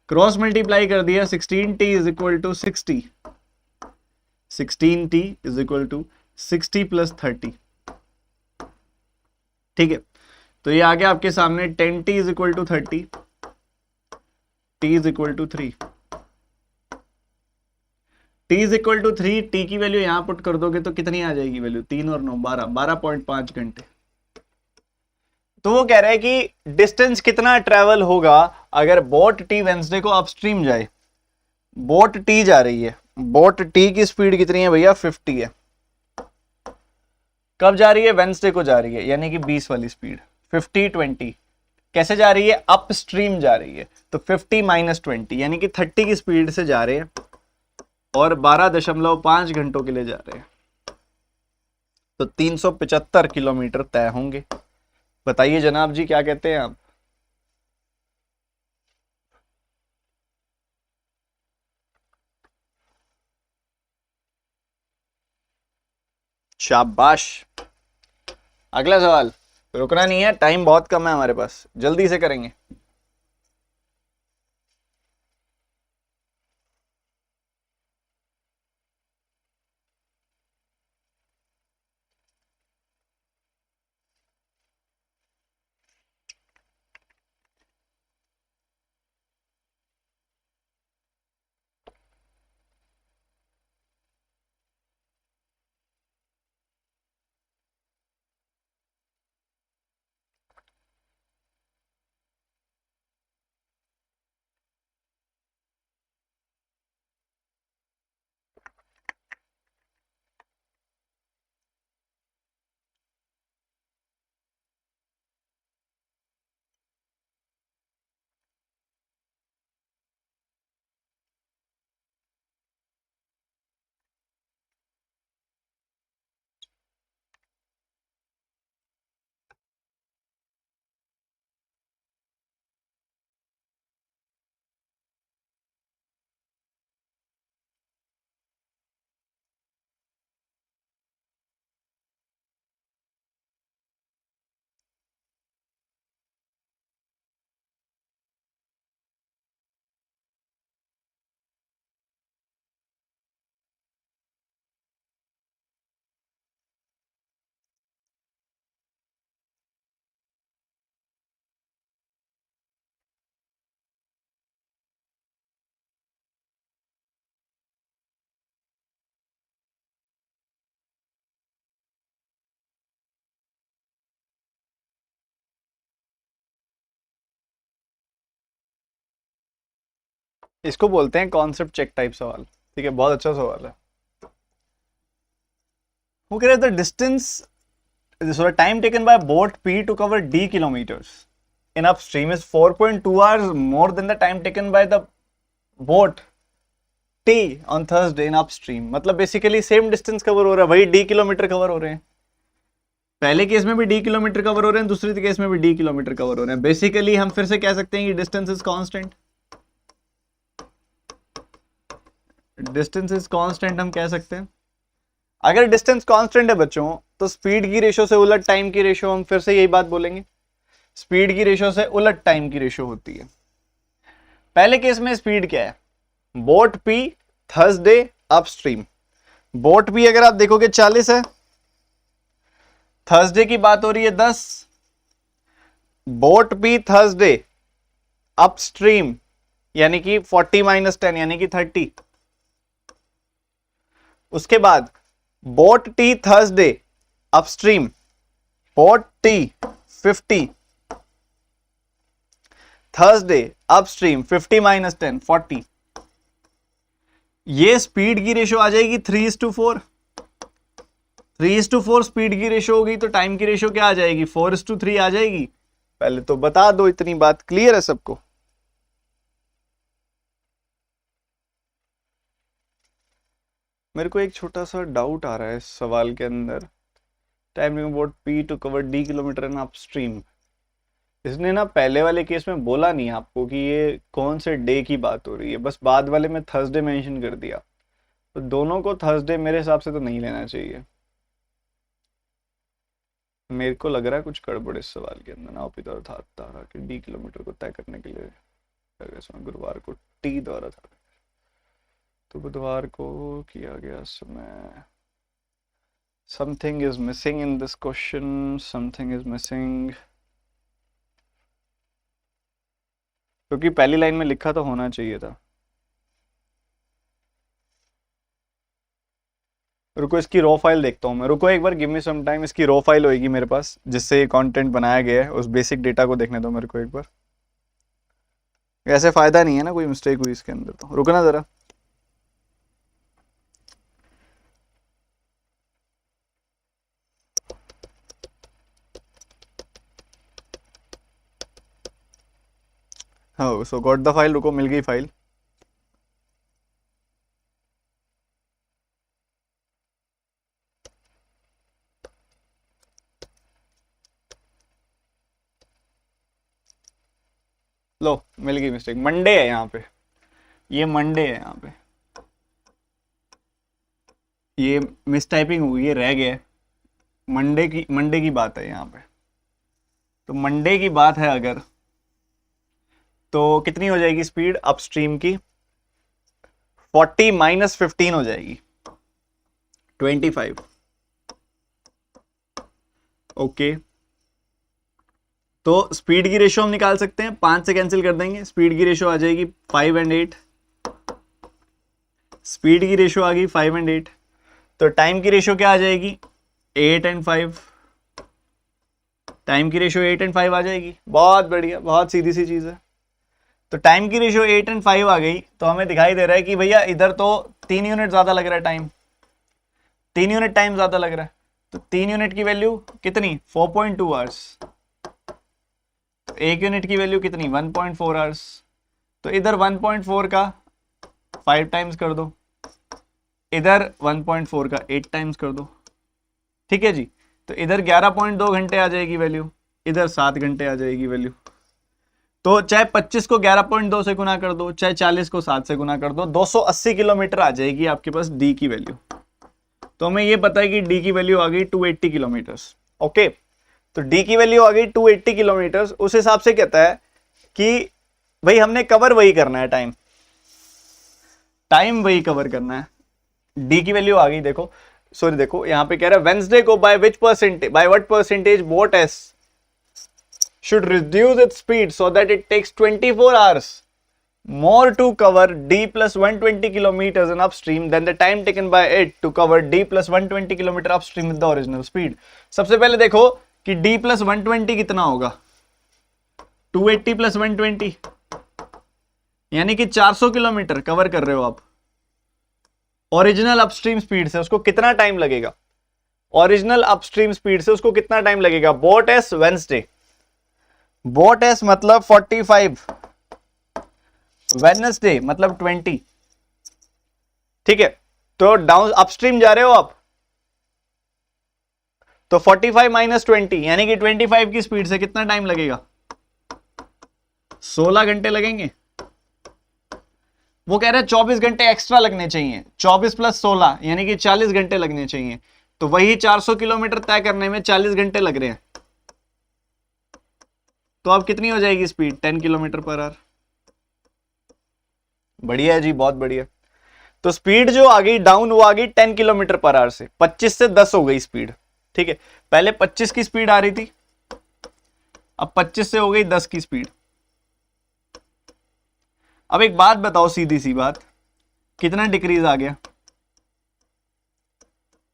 क्रॉस मल्टीप्लाई कर दिया, 16t is equal to 60, 16t is equal to 60 + 30। ठीक है, तो ये आ गया आपके सामने 10t is equal to 30, t is equal to 3। t is equal to 3, t की वैल्यू यहां पुट कर दोगे तो कितनी आ जाएगी वैल्यू, 3 और 9 12, 12.5 घंटे। तो वो कह रहा है कि डिस्टेंस कितना ट्रेवल होगा अगर बोट टी वेंसडे को अपस्ट्रीम जाए। बोट टी जा रही है, बोट टी की स्पीड कितनी है भैया, 50 है। कब जा रही है, वेंसडे को जा रही है, यानी कि 20 वाली स्पीड, 50 20। कैसे जा रही है, अपस्ट्रीम जा रही है, तो 50 - 20 यानी कि 30 की स्पीड से जा रहे हैं और 12.5 घंटों के लिए जा रहे हैं, तो 375 किलोमीटर तय होंगे। बताइए जनाब जी क्या कहते हैं आप। शाबाश। अगला सवाल, रुकना नहीं है, टाइम बहुत कम है हमारे पास, जल्दी से करेंगे। इसको बोलते हैं कॉन्सेप्ट चेक टाइप सवाल। ठीक है, बहुत अच्छा सवाल है। वो कह रहे थे distance time taken by boat P to cover d kilometres in upstream is 4.2 hours more than the time taken by the boat T on Thursday in upstream. मतलब बेसिकली सेम डिस्टेंस कवर हो रहा है, वही d kilometre cover हो रहे हैं। पहले case में भी d किलोमीटर कवर हो रहे हैं, दूसरे केस में भी d किलोमीटर कवर हो रहे हैं। बेसिकली हम फिर से कह सकते हैं कि distance is constant, distance is constant हम कह सकते हैं। अगर डिस्टेंस कांस्टेंट है बच्चों, तो स्पीड की रेशो से उलट टाइम की रेशो, हम फिर से यही बात बोलेंगे, स्पीड की रेशो से उलट टाइम की रेशो होती है। पहले केस में स्पीड क्या है, boat P Thursday upstream. Boat P अगर आप देखोगे 40 है, थर्सडे की बात हो रही है 10। बोट पी थर्सडे अपस्ट्रीम यानी कि 40 - 10 यानी कि 30। उसके बाद boat T Thursday upstream, boat T 50, Thursday upstream 50 - 10 40। ये स्पीड की रेशो आ जाएगी 3:4। 3:4 स्पीड की रेशो होगी, तो टाइम की रेशो क्या आ जाएगी, 4:3 आ जाएगी। पहले तो बता दो, इतनी बात क्लियर है सबको। मेरे को एक छोटा सा डाउट आ रहा है इस सवाल के अंदर, timing about P to cover d kilometre in upstream. इसने ना पहले वाले केस में बोला नहीं आपको कि ये कौन से डे की बात हो रही है, बस बाद वाले में थर्सडे मेंशन कर दिया। तो दोनों को थर्सडे मेरे हिसाब से तो नहीं लेना चाहिए। मेरे को लग रहा है कुछ गड़बड़ इस सवाल के अंदर। ना पिता था कि डी किलोमीटर को तय करने के लिए गुरुवार को टी द्वारा था, तो बुधवार को किया गया समय। Something is missing in this question, something is missing, क्योंकि पहली लाइन में लिखा तो होना चाहिए था। रुको इसकी रॉ फाइल देखता हूँ मैं, रुको एक बार, गिव मी सम टाइम। इसकी रॉ फाइल होएगी मेरे पास जिससे ये कंटेंट बनाया गया है, उस बेसिक डेटा को देखने दो मेरे को एक बार। ऐसे फायदा नहीं है ना, कोई मिस्टेक हुई इसके अंदर तो। रुकना जरा। हाँ, सो गॉट द फाइल। रुको, मिल गई फाइल। लो, मिल गई। मिस्टेक मंडे है यहाँ पे, ये मंडे है यहाँ पे, ये मिस टाइपिंग हुई है, रह गया है। मंडे की बात है यहाँ पे। तो मंडे की बात है अगर, तो कितनी हो जाएगी स्पीड अपस्ट्रीम की? 40 माइनस 15 हो जाएगी, 25। ओके, तो स्पीड की रेशियो हम निकाल सकते हैं, 5 से कैंसिल कर देंगे, स्पीड की रेशियो आ जाएगी 5 एंड 8। स्पीड की रेशियो आ गई 5 एंड 8। तो टाइम की रेशियो क्या आ जाएगी? 8 एंड 5। टाइम की रेशियो 8 एंड 5 आ जाएगी। बहुत बढ़िया, बहुत सीधी सी चीज है। तो टाइम की रेशियो 8 एंड 5 आ गई, तो हमें दिखाई दे रहा है कि भैया इधर तो 3 यूनिट ज्यादा लग रहा है टाइम, 3 यूनिट टाइम ज्यादा लग रहा है। तो 3 यूनिट की वैल्यू कितनी? 4.2 आवर्स। तो 1 यूनिट की वैल्यू कितनी? 1.4 आवर्स। तो इधर 1.4 का 5 टाइम्स कर दो, इधर 1.4 का 8 टाइम्स कर दो। ठीक है जी। तो इधर 11.2 घंटे आ जाएगी वैल्यू, इधर 7 घंटे आ जाएगी वैल्यू। तो चाहे 25 को 11.2 से गुना कर दो, चाहे 40 को 7 से गुना कर दो, 280 किलोमीटर आ जाएगी आपके पास डी की वैल्यू। तो हमें ये पता है कि डी की वैल्यू आ गई 280 किलोमीटर। ओके, तो डी की वैल्यू आ गई 280 किलोमीटर। उस हिसाब से कहता है कि भाई हमने कवर वही करना है, टाइम टाइम वही कवर करना है। डी की वैल्यू आ गई, देखो सॉरी, देखो यहां पे कह रहा है वेंसडे को by which percentage, by what percentage boat S should reduce its speed so that it takes 24 hours more to cover D plus 120 kilometers in upstream than the time taken by it to cover D plus 120 kilometer upstream with the original speed। सबसे पहले देखो कि D plus 120 कितना होगा? 280 plus 120 यानी कि 400 kilometre cover कर रहे हो आप ओरिजिनल अपस्ट्रीम स्पीड से। उसको कितना टाइम लगेगा? ओरिजिनल अपस्ट्रीम स्पीड से उसको कितना टाइम लगेगा? Boat S Wednesday, boat S मतलब 45, वेडनेसडे मतलब 20। ठीक है, तो डाउन अपस्ट्रीम जा रहे हो आप, तो 45 माइनस 20 यानी कि 25 की स्पीड से कितना टाइम लगेगा? 16 घंटे लगेंगे। वो कह रहे हैं 24 घंटे एक्स्ट्रा लगने चाहिए, 24 प्लस 16 यानी कि 40 घंटे लगने चाहिए। तो वही 400 किलोमीटर तय करने में 40 घंटे लग रहे हैं। तो अब कितनी हो जाएगी स्पीड? 10 kilometre per hour. बढ़िया है जी, बहुत बढ़िया। तो स्पीड जो आ गई डाउन, वो आ गई 10 किलोमीटर पर आवर से, 25 से 10 हो गई स्पीड। ठीक है, पहले 25 की स्पीड आ रही थी, अब 25 से हो गई 10 की स्पीड। अब एक बात बताओ, सीधी सी बात, कितना डिक्रीज आ गया?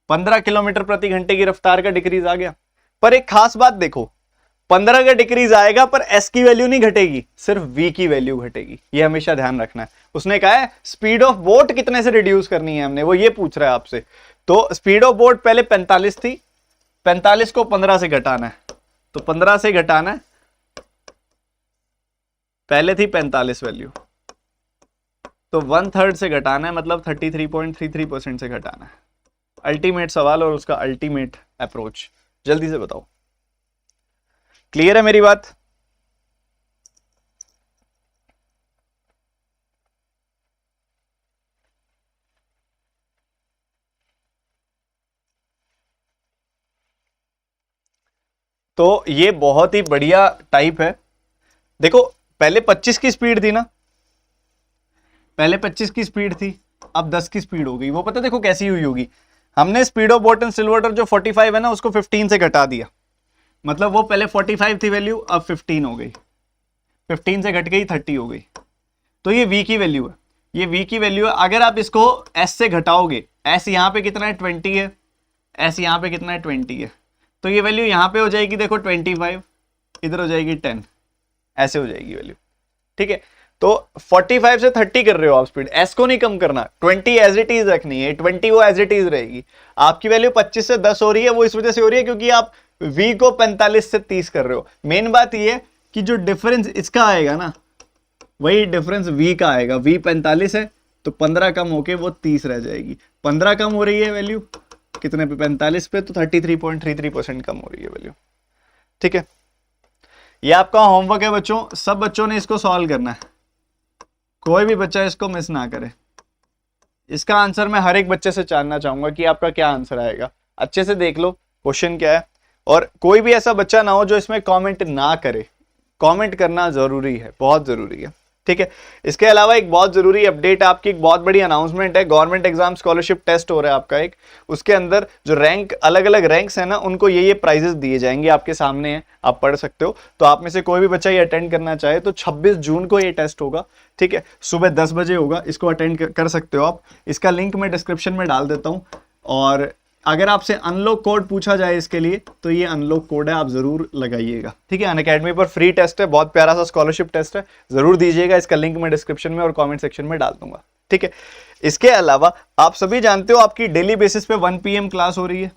15 किलोमीटर प्रति घंटे की रफ्तार का डिक्रीज आ गया। पर एक खास बात देखो, 15 का डिक्रीज आएगा पर एस की वैल्यू नहीं घटेगी, सिर्फ वी की वैल्यू घटेगी। ये हमेशा ध्यान रखना है। उसने कहा है स्पीड ऑफ बोट कितने से रिड्यूस करनी है हमने, वो ये पूछ रहा है आपसे। तो स्पीड ऑफ बोट पहले 45 थी, 45 को 15 से घटाना है, तो 15 से घटाना है, पहले थी 45 वैल्यू, तो 1/3 से घटाना है, मतलब 33.33% से घटाना है। अल्टीमेट सवाल और उसका अल्टीमेट अप्रोच, जल्दी से बताओ। क्लियर है मेरी बात? तो ये बहुत ही बढ़िया टाइप है। देखो पहले 25 की स्पीड थी ना, पहले 25 की स्पीड थी, अब 10 की स्पीड हो गई। वो पता देखो कैसी हुई होगी, हमने स्पीड ऑफ बोट एंड सिल वाटर जो 45 है ना उसको 15 से घटा दिया, मतलब वो पहले 45 थी वैल्यू, अब 15 हो गई, 15 से घट गई 30 हो गई। तो ये v की वैल्यू है, ये v की वैल्यू है। अगर आप इसको s से घटाओगे, s यहाँ पे कितना है 20 है, s यहाँ पे कितना है 20 है, तो ये वैल्यू यहाँ पे हो जाएगी देखो 25, इधर हो जाएगी 10, ऐसे हो जाएगी वैल्यू। ठीक है, तो 45 से 30 कर रहे हो आप स्पीड, s को नहीं कम करना, 20 एज इट इज रखनी है, 20 वो एज इट इज रहेगी। आपकी वैल्यू 25 से 10 हो रही है, वो इस वजह से हो रही है क्योंकि आप v को 45 से 30 कर रहे हो। मेन बात ये कि जो डिफरेंस इसका आएगा ना, वही डिफरेंस v का आएगा। v 45 है तो 15 कम होके वो 30 रह जाएगी, 15 कम हो रही है वैल्यू कितने पे, 45 पे, तो 33.33% कम हो रही है वैल्यू। ठीक है, ये आपका होमवर्क है बच्चों, सब बच्चों ने इसको सॉल्व करना है, कोई भी बच्चा इसको मिस ना करे। इसका आंसर मैं हर एक बच्चे से जानना चाहूंगा कि आपका क्या आंसर आएगा। अच्छे से देख लो क्वेश्चन क्या है, और कोई भी ऐसा बच्चा ना हो जो इसमें कमेंट ना करे। कमेंट करना जरूरी है, बहुत जरूरी है। ठीक है, इसके अलावा एक बहुत जरूरी अपडेट, आपकी एक बहुत बड़ी अनाउंसमेंट है। गवर्नमेंट एग्जाम स्कॉलरशिप टेस्ट हो रहा है आपका एक, उसके अंदर जो रैंक, अलग अलग रैंक्स है ना, उनको ये प्राइजेस दिए जाएंगे, आपके सामने है, आप पढ़ सकते हो। तो आप में से कोई भी बच्चा ये अटेंड करना चाहे तो 26 जून को ये टेस्ट होगा। ठीक है, सुबह 10 बजे होगा, इसको अटेंड कर सकते हो आप। इसका लिंक मैं डिस्क्रिप्शन में डाल देता हूँ। और अगर आपसे अनलॉक कोड पूछा जाए इसके लिए, तो ये अनलॉक कोड है, आप जरूर लगाइएगा। ठीक है, अनअकैडमी पर फ्री टेस्ट है, बहुत प्यारा सा स्कॉलरशिप टेस्ट है, जरूर दीजिएगा। इसका लिंक मैं डिस्क्रिप्शन में और कमेंट सेक्शन में डाल दूंगा। ठीक है, इसके अलावा आप सभी जानते हो आपकी डेली बेसिस पे 1 PM क्लास हो रही है,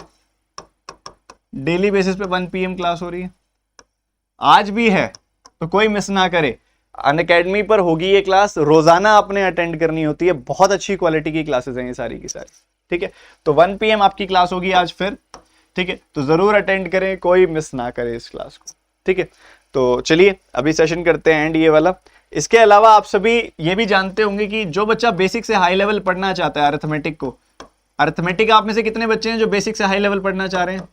डेली बेसिस पे 1 PM क्लास हो रही है, आज भी है, तो कोई मिस ना करे। अनअकैडमी पर होगी ये क्लास, रोजाना आपने अटेंड करनी होती है, बहुत अच्छी क्वालिटी की क्लासेस हैं ये सारी की सारी। ठीक है, तो 1 PM आपकी क्लास होगी आज फिर। ठीक है, तो जरूर अटेंड करें, कोई मिस ना करे इस क्लास को। ठीक है, तो चलिए अभी सेशन करते हैं एंड ये वाला। इसके अलावा आप सभी ये भी जानते होंगे कि जो बच्चा बेसिक से हाई लेवल पढ़ना चाहता है अरिथमेटिक को, अरिथमेटिक आप में से कितने बच्चे हैं जो बेसिक से हाई लेवल पढ़ना चाह रहे हैं?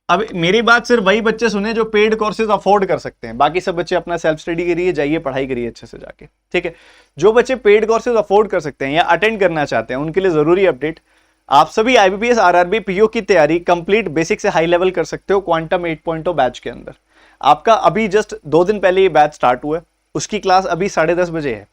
अब मेरी बात सिर्फ वही बच्चे सुने जो पेड कोर्सेज अफोर्ड कर सकते हैं, बाकी सब बच्चे अपना सेल्फ स्टडी करिए, जाइए पढ़ाई करिए अच्छे से जाके। ठीक है, जो बच्चे पेड कोर्सेज अफोर्ड कर सकते हैं या अटेंड करना चाहते हैं, उनके लिए जरूरी अपडेट, आप सभी IBPS RRB PO की तैयारी कंप्लीट बेसिक से हाई लेवल कर सकते हो क्वांटम 8.0 बैच के अंदर। आपका अभी जस्ट 2 दिन पहले ये बैच स्टार्ट हुआ है, उसकी क्लास अभी 10:30 बजे है।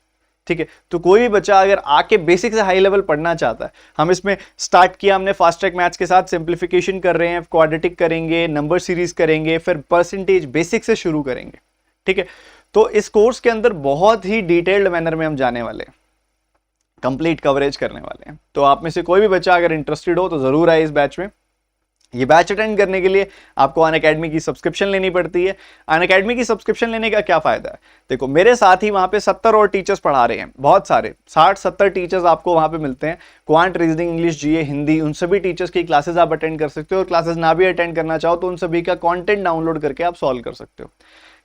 ठीक है, तो कोई भी बच्चा अगर आके बेसिक से हाई लेवल पढ़ना चाहता है, हम इसमें स्टार्ट किया हमने फास्ट ट्रैक मैथ्स के साथ, सिंप्लीफिकेशन कर रहे हैं, क्वाड्रेटिक करेंगे, नंबर सीरीज करेंगे, फिर परसेंटेज बेसिक से शुरू करेंगे। ठीक है, तो इस कोर्स के अंदर बहुत ही डिटेल्ड मैनर में हम जाने वाले हैं, कंप्लीट कवरेज करने वाले हैं। तो आप में से कोई भी बच्चा अगर इंटरेस्टेड हो तो जरूर आए इस बैच में। ये बैच अटेंड करने के लिए आपको अनअकैडमी की सब्सक्रिप्शन लेनी पड़ती है। अनअकैडमी की सब्सक्रिप्शन लेने का क्या फायदा है? देखो मेरे साथ ही वहां पे 70 और टीचर्स पढ़ा रहे हैं, बहुत सारे 60-70 टीचर्स आपको वहां पे मिलते हैं। क्वांट, रीजनिंग, इंग्लिश, जीए, हिंदी, उन सभी टीचर्स की क्लासेस आप अटेंड कर सकते हो। और क्लासेस ना भी अटेंड करना चाहो तो उन सभी का कॉन्टेंट डाउनलोड करके आप सॉल्व कर सकते हो।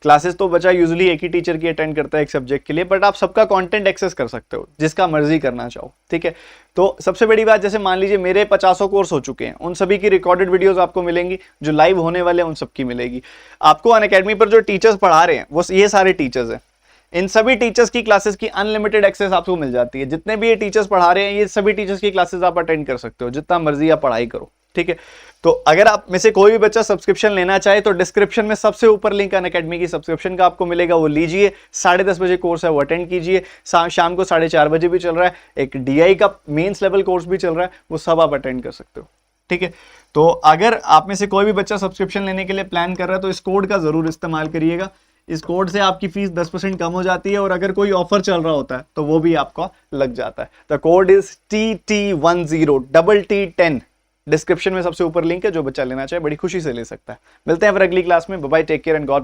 क्लासेस तो बच्चा यूजुअली एक ही टीचर की अटेंड करता है एक सब्जेक्ट के लिए, बट आप सबका कंटेंट एक्सेस कर सकते हो जिसका मर्जी करना चाहो। ठीक है, तो सबसे बड़ी बात, जैसे मान लीजिए मेरे 50 कोर्स हो चुके हैं, उन सभी की रिकॉर्डेड वीडियोस आपको मिलेंगी, जो लाइव होने वाले हैं उन सबकी मिलेगी आपको। अनअकैडमी पर जो टीचर्स पढ़ा रहे हैं वो ये सारे टीचर्स हैं, इन सभी टीचर्स की क्लासेस की अनलिमिटेड एक्सेस आपको मिल जाती है। जितने भी ये टीचर्स पढ़ा रहे हैं, ये सभी टीचर्स की क्लासेस आप अटेंड कर सकते हो, जितना मर्जी आप पढ़ाई करो। ठीक है, तो अगर आप में से कोई भी बच्चा सब्सक्रिप्शन लेना चाहे तो डिस्क्रिप्शन में सबसे ऊपर लिंक अनअकैडमी की सब्सक्रिप्शन का आपको मिलेगा, वो लीजिए। 10:30 बजे कोर्स है, वो अटेंड कीजिए। शाम को 4:30 बजे भी चल रहा है, एक DI का मेंस लेवल कोर्स भी चल रहा है, वो सब आप अटेंड कर सकते हो। ठीक है, तो अगर आप में से कोई भी बच्चा सब्सक्रिप्शन लेने के लिए प्लान कर रहा है तो इस कोड का जरूर इस्तेमाल करिएगा। इस कोड से आपकी फीस 10% कम हो जाती है, और अगर कोई ऑफर चल रहा होता है तो वो भी आपका लग जाता है। The code is TT10 description में सबसे ऊपर लिंक है, जो बच्चा लेना चाहे बड़ी खुशी से ले सकता है। मिलते हैं फिर अगली क्लास में। Bye bye, take care and God